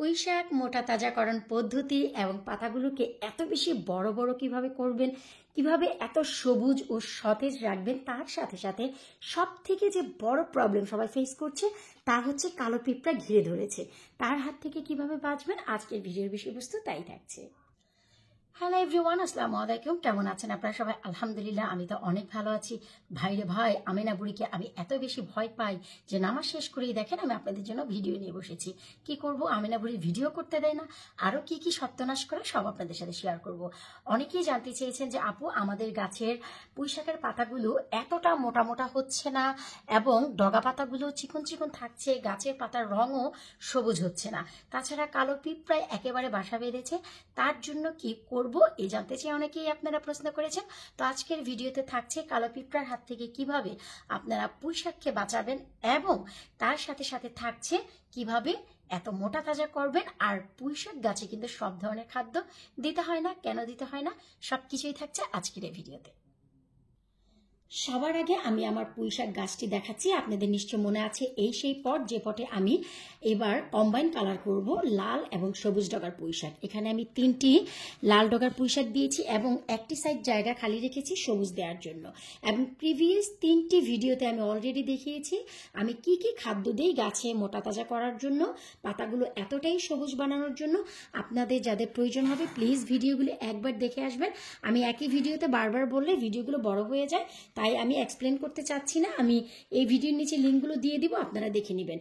পুঁইশাক মোটা তাজাকরণ পদ্ধতি এবং পাতাগুলোকে এত বেশি বড় বড় কিভাবে করবেন, কিভাবে এত সবুজ ও সতেজ রাখবেন, তার সাথে সাথে সব থেকে যে বড় প্রবলেম সবাই ফেস করছে তা হচ্ছে কালো পিঁপড়া ঘিরে ধরেছে। তার হাত থেকে কিভাবে বাঁচবেন, আজকের ভিডিওর বিষয়বস্তু তাই থাকছে। হ্যালো এভরিওয়ান, আসসালামু আলাইকুম। কেমন আছেন আপনারা সবাই? আলহামদুলিল্লাহ, আমি তো অনেক ভালো আছি। ভাইরে ভাই, আমিনা বুড়িকে আমি এত বেশি ভয় পাই যে নামাজ শেষ করেই দেখেন আমি আপনাদের জন্য ভিডিও নিয়ে বসেছি। কি করব, আমিনা বুড়ি ভিডিও করতে দেয় না, আরও কি কি সর্বনাশ করে সব আপনাদের সাথে শেয়ার করব। অনেকেই জানতে চেয়েছেন যে আপু, আমাদের গাছের পুঁইশাকের পাতাগুলো এতটা মোটা মোটা হচ্ছে না এবং ডগা পাতাগুলো চিকন চিকন থাকছে, গাছের পাতার রঙও সবুজ হচ্ছে না, তাছাড়া কালো পিঁপড়ায় একেবারে বাসা বেঁধেছে, তার জন্য কি করব এই জানতে চেয়ে অনেকেই আপনারা প্রশ্ন করেছেন। তো আজকের ভিডিওতে থাকছে কালো পিঁপড়ার হাত থেকে কিভাবে আপনারা পুঁইশাককে বাঁচাবেন এবং তার সাথে সাথে থাকছে কিভাবে এত মোটা তাজা করবেন। আর পুঁইশাক গাছে কিন্তু সব ধরনের খাদ্য দিতে হয় না, কেন দিতে হয় না, সবকিছুই থাকছে আজকের এই ভিডিওতে। সবার আগে আমি আমার পুঁইশাক গাছটি দেখাচ্ছি। আপনাদের নিশ্চয় মনে আছে এই সেই পট, যে পটে আমি এবার কম্বাইন কালার করব লাল এবং সবুজ ডগার পুঁইশাক। এখানে আমি 3টি লাল ডগার পুঁইশাক দিয়েছি এবং একটি সাইড জায়গা খালি রেখেছি সবুজ দেওয়ার জন্য। এবং প্রিভিয়াস 3টি ভিডিওতে আমি অলরেডি দেখিয়েছি আমি কি কি খাদ্য দিই গাছে মোটা তাজা করার জন্য, পাতাগুলো এতটাই সবুজ বানানোর জন্য। আপনাদের যাদের প্রয়োজন হবে প্লিজ ভিডিওগুলো একবার দেখে আসবেন। আমি একই ভিডিওতে বারবার বললে ভিডিওগুলো বড় হয়ে যায়, তাই আমি এক্সপ্লেন করতে চাচ্ছি না। আমি এই ভিডিওর নিচে লিঙ্কগুলো দিয়ে দিব, আপনারা দেখে নেবেন।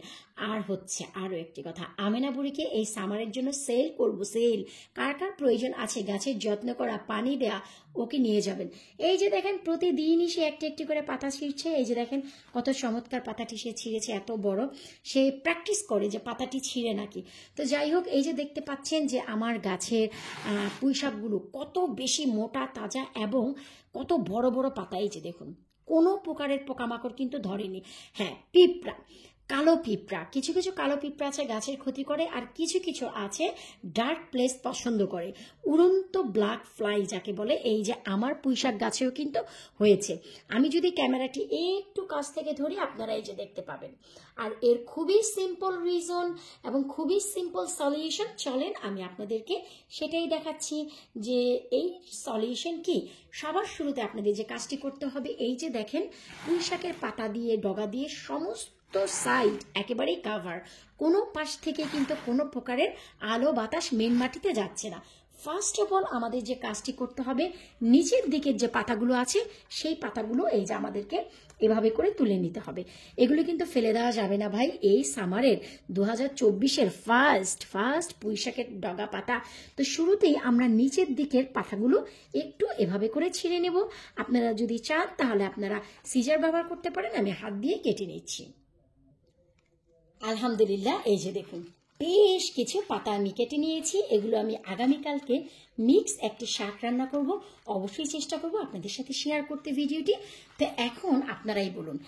আর হচ্ছে আরও একটি কথা, আমিনা বুড়িকে এই সামারের জন্য সেল করব। সেল কার কার প্রয়োজন আছে গাছের যত্ন করা, পানি দেয়া, ওকে নিয়ে যাবেন। এই যে দেখেন প্রতিদিনই সে একটি একটি করে পাতা ছিঁড়ছে। এই যে দেখেন কত চমৎকার পাতাটি সে ছিঁড়েছে, এত বড়। সে প্র্যাকটিস করে যে পাতাটি ছিঁড়ে নাকি। তো যাই হোক, এই যে দেখতে পাচ্ছেন যে আমার গাছের পুঁইশাকগুলো কত বেশি মোটা তাজা এবং কত বড় বড় পাতা। এই যে দেখুন, কোনো প্রকারের পোকামাকড় কিন্তু ধরেনি। হ্যাঁ, পিঁপড়া, কালো পিঁপড়া, কিছু কিছু কালো পিঁপড়া আছে গাছের ক্ষতি করে, আর কিছু কিছু আছে ডার্ক প্লেস পছন্দ করে, উড়ন্ত ব্ল্যাক ফ্লাই যাকে বলে। এই যে আমার পুঁইশাক গাছেও কিন্তু হয়েছে। আমি যদি ক্যামেরাটি একটু কাছ থেকে ধরি আপনারা এই যে দেখতে পাবেন। আর এর খুবই সিম্পল রিজন এবং খুবই সিম্পল সলিউশন, চলেন আমি আপনাদেরকে সেটাই দেখাচ্ছি যে এই সলিউশন কি। সবার শুরুতে আপনাদের যে কাজটি করতে হবে, এই যে দেখেন পুঁইশাকের পাতা দিয়ে ডগা দিয়ে সমস্ত সাইড একেবারেই কাভার, কোনো পাশ থেকে কিন্তু কোনো প্রকারের আলো বাতাস মেন মাটিতে যাচ্ছে না। ফার্স্ট অফ অল আমাদের যে কাজটি করতে হবে, নিচের দিকের যে পাতাগুলো আছে সেই পাতাগুলো এই যে আমাদেরকে এভাবে করে তুলে নিতে হবে। এগুলো কিন্তু ফেলে দেওয়া যাবে না ভাই। এই সামারের 2024-এর ফার্স্ট পুঁইশাকের ডগা পাতা। তো শুরুতেই আমরা নিচের দিকের পাতাগুলো একটু এভাবে করে ছিঁড়ে নেব। আপনারা যদি চান তাহলে আপনারা সিজার ব্যবহার করতে পারেন, আমি হাত দিয়ে কেটে নিচ্ছি। আলহামদুলিল্লাহ, এই যে দেখুন বেশ কিছু পাতা আমি কেটে নিয়েছি। এগুলো আমি আগামীকালকে মিক্স একটি শাক রান্না করব। অবশ্যই চেষ্টা করব আপনাদের সাথে শেয়ার করতে ভিডিওটি। তো এখন আপনারাই বলুন,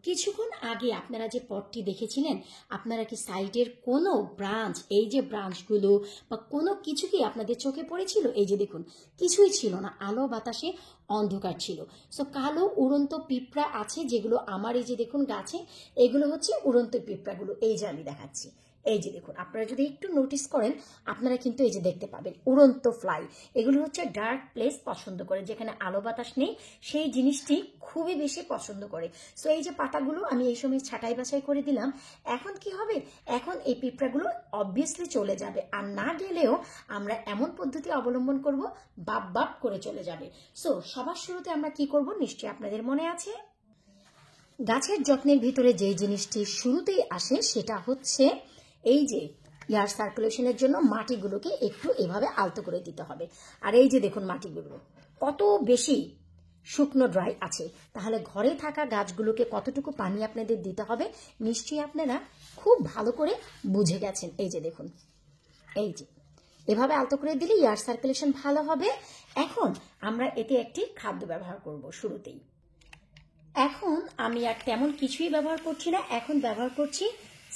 কিছুক্ষণ আগে আপনারা যে পটটি দেখেছিলেন, আপনারা কি সাইডের কোনো ব্রাঞ্চ, এই যে ব্রাঞ্চগুলো বা কোনো কিছু কি আপনাদের চোখে পড়েছিল? এই যে দেখুন, কিছুই ছিল না, আলো বাতাসে অন্ধকার ছিল। সো কালো উড়ন্ত পিঁপড়া আছে যেগুলো আমার এই যে দেখুন গাছে, এগুলো হচ্ছে উড়ন্ত পিঁপড়াগুলো। এই যে আমি দেখাচ্ছি, এই যে দেখুন, আপনারা যদি একটু নোটিস করেন আপনারা কিন্তু এই যে দেখতে পাবেন উড়ন্ত ফ্লাই। এগুলো হচ্ছে ডার্ক প্লেস পছন্দ করে, যেখানে আলো বাতাস নেই সেই জিনিসটি খুবই বেশি পছন্দ করে। সো এই যে পাতাগুলো আমি এই সময় ছাঁটাই বাছাই করে দিলাম। এখন কি হবে, এখন এই পিঁপড়াগুলো অবভিয়াসলি চলে যাবে, আর না গেলেও আমরা এমন পদ্ধতি অবলম্বন করব বাপ বাপ করে চলে যাবে। সো সবার শুরুতে আমরা কি করব নিশ্চয়ই আপনাদের মনে আছে, গাছের যত্নের ভিতরে যে জিনিসটি শুরুতেই আসে সেটা হচ্ছে এই যে এয়ার সার্কুলেশনের জন্য মাটিগুলোকে একটু এভাবে আলতো করে দিতে হবে। আর এই যে দেখুন মাটিগুলো কত বেশি শুকনো ড্রাই আছে, তাহলে ঘরে থাকা গাছগুলোকে কতটুকু পানি আপনাদের দিতে হবে নিশ্চয়ই আপনারা খুব ভালো করে বুঝে গেছেন। এই যে দেখুন, এই যে এভাবে আলতো করে দিলে এয়ার সার্কুলেশন ভালো হবে। এখন আমরা এতে একটি খাদ্য ব্যবহার করব শুরুতেই। এখন আমি আর তেমন কিছুই ব্যবহার করছি না, এখন ব্যবহার করছি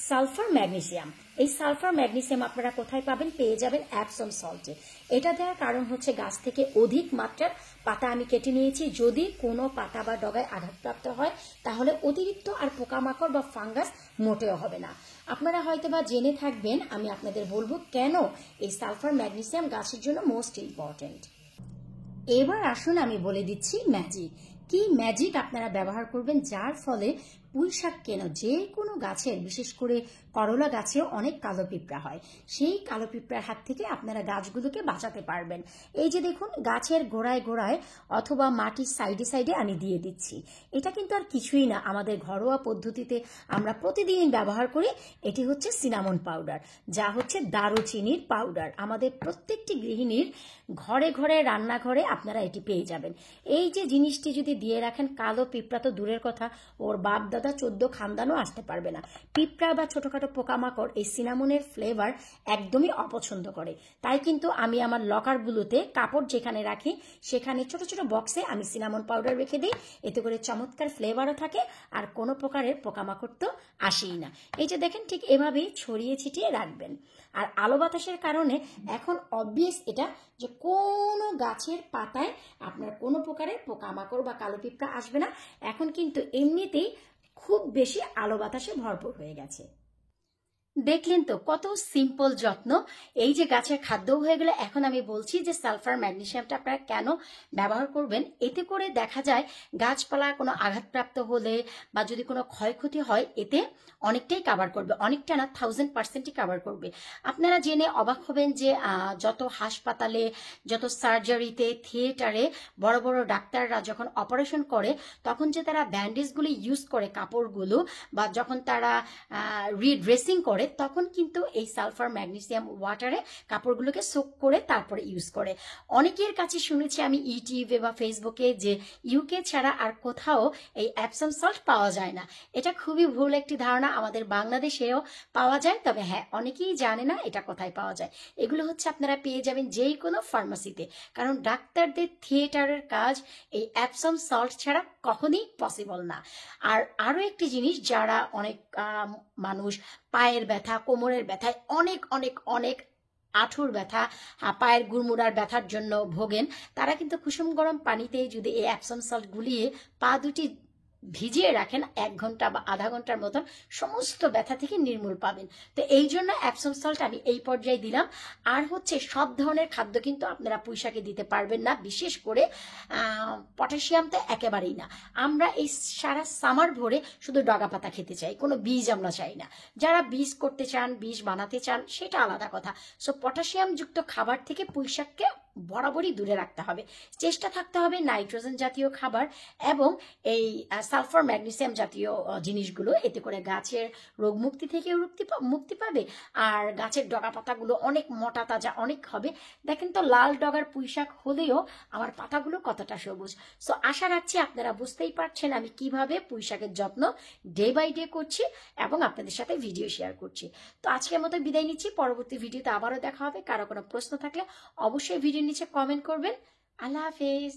সালফার ম্যাগনেসিয়াম। এই সালফার ম্যাগনেসিয়াম আপনারা কোথায় পাবেন, পেয়ে যাবেন অ্যাপসম সল্টে। এটা দেওয়ার কারণ হচ্ছে গাছ থেকে অধিক মাত্রার পাতা আমি কেটে নিয়েছি। যদি কোনো পাতা বা ডগায় আঘাতপ্রাপ্ত হয় তাহলে অতিরিক্ত আর পোকামাকড় বা ফাঙ্গাস মোটেও হবে না। আপনারা হয়তোবা জেনে থাকবেন, আমি আপনাদের বলবো কেন এই সালফার ম্যাগনেসিয়াম গাছের জন্য মোস্ট ইম্পর্টেন্ট। এবার আসুন আমি বলে দিচ্ছি ম্যাজিক। কি ম্যাজিক আপনারা ব্যবহার করবেন যার ফলে পুঁই শাক কেন যে কোনো গাছের, বিশেষ করে করলা গাছে অনেক কালো পিঁপড়া হয়, সেই কালো পিঁপড়ার হাত থেকে আপনারা গাছগুলোকে বাঁচাতে পারবেন। এই যে দেখুন, গাছের গোড়ায় গোড়ায় অথবা মাটির সাইডে সাইডে আমি দিয়ে দিচ্ছি। এটা কিন্তু আর কিছুই না, আমাদের ঘরোয়া পদ্ধতিতে আমরা প্রতিদিন ব্যবহার করি। এটি হচ্ছে সিনামন পাউডার, যা হচ্ছে দারুচিনির পাউডার। আমাদের প্রত্যেকটি গৃহিণীর ঘরে ঘরে, রান্নাঘরে আপনারা এটি পেয়ে যাবেন। এই যে জিনিসটি যদি দিয়ে রাখেন, কালো পিঁপড়া তো দূরের কথা, ওর বাপ দাদা 14 খানদানও আসতে পারবে না। পিঁপড়া বা ছোটখাটো পোকামাকড় এই সিনামনের ফ্লেভার একদমই অপছন্দ করে। তাই কিন্তু আমি আমার লকারগুলোতে কাপড় যেখানে রাখি সেখানে ছোট ছোট বক্সে আমি সিনামন পাউডার রেখে দিই। এতে করে চমৎকার ফ্লেভারও থাকে আর কোনো প্রকারের পোকামাকড় তো আসেই না। এই যে দেখেন, ঠিক এভাবেই ছড়িয়ে ছিটিয়ে রাখবেন। আর আলো বাতাসের কারণে এখন অবভিয়াস এটা যে কোনো গাছের পাতায় আপনার কোনো প্রকারের পোকামাকড় বা কালো পিঁপড়া আসবে না। এখন কিন্তু এমনিতেই খুব বেশি আলো বাতাসে ভরপুর হয়ে গেছে। দেখলেন তো কত সিম্পল যত্ন। এই যে গাছের খাদ্য হয়ে গেলে, এখন আমি বলছি যে সালফার ম্যাগনেসিয়ামটা আপনারা কেন ব্যবহার করবেন। এতে করে দেখা যায় গাছপালা কোনো আঘাতপ্রাপ্ত হলে বা যদি কোনো ক্ষয়ক্ষতি হয়, এতে অনেকটাই কাভার করবে, অনেকটা না 1000%ই কাভার করবে। আপনারা জেনে অবাক হবেন যে যত হাসপাতালে, যত সার্জারিতে, থিয়েটারে বড় বড় ডাক্তাররা যখন অপারেশন করে তখন যে তারা ব্যান্ডেজগুলো ইউজ করে, কাপড়গুলো, বা যখন তারা রিড্রেসিং করে তখন কিন্তু এই সালফার ম্যাগনেসিয়াম ওয়াটারে কাপড়গুলোকে সোক করে তারপরে ইউজ করে। অনেকের কাছে শুনেছি আমি ইউটিউবে বা ফেসবুকে যে ইউকে ছাড়া আর কোথাও এই অ্যাপসম সল্ট পাওয়া যায় না। এটা খুবই ভুল একটি ধারণা, আমাদের বাংলাদেশেও পাওয়া যায়, তবে হ্যাঁ অনেকেই জানে না এটা কোথায় পাওয়া যায়। এগুলো হচ্ছে আপনারা পেয়ে যাবেন যেই কোনো ফার্মাসিতে, কারণ ডাক্তারদের থিয়েটারের কাজ এই অ্যাপসম সল্ট ছাড়া কখনই পসিবল না। আর আরও একটি জিনিস, যারা অনেক মানুষ পায়ের ব্যথা, কোমরের ব্যথায় অনেক অনেক অনেক আঁঠুর ব্যথা, পায়ের গুড়মুড়ার ব্যথার জন্য ভোগেন, তারা কিন্তু কুসুম গরম পানিতে যদি এই অ্যাপসম সল্ট গুলিয়ে পা দুটি ভিজিয়ে রাখেন 1 ঘন্টা বা আধা ঘন্টার মতন, সমস্ত ব্যথা থেকে নির্মূল পাবেন। তো এই জন্য অ্যাপসম সল্ট আমি এই পর্যায়ে দিলাম। আর হচ্ছে সব ধরনের খাদ্য কিন্তু আপনারা পুঁইশাকে দিতে পারবেন না, বিশেষ করে পটাশিয়াম তো একেবারেই না। আমরা এই সারা সামার ভরে শুধু ডগা পাতা খেতে চাই, কোনো বীজ আমরা চাই না। যারা বীজ করতে চান, বীজ বানাতে চান, সেটা আলাদা কথা। সো পটাশিয়ামযুক্ত খাবার থেকে পুঁইশাককে বরাবরই দূরে রাখতে হবে। চেষ্টা থাকতে হবে নাইট্রোজেন জাতীয় খাবার এবং এই সালফার ম্যাগনেসিয়াম জাতীয় জিনিসগুলো। এতে করে গাছের রোগ মুক্তি থেকে মুক্তি পাবে আর গাছের ডগা পাতাগুলো অনেক মোটা তাজা অনেক হবে। দেখেন তো লাল ডগার পুঁইশাক হলেও আমার পাতাগুলো কতটা সবুজ। সো আশা রাখছি আপনারা বুঝতেই পারছেন আমি কিভাবে পুঁইশাকের যত্ন ডে বাই ডে করছি এবং আপনাদের সাথে ভিডিও শেয়ার করছি। তো আজকের মতো বিদায় নিচ্ছি, পরবর্তী ভিডিওতে আবারও দেখা হবে। কারো কোনো প্রশ্ন থাকলে অবশ্যই ভিডিও নিচে কমেন্ট করবেন। আল্লাহ হাফেজ।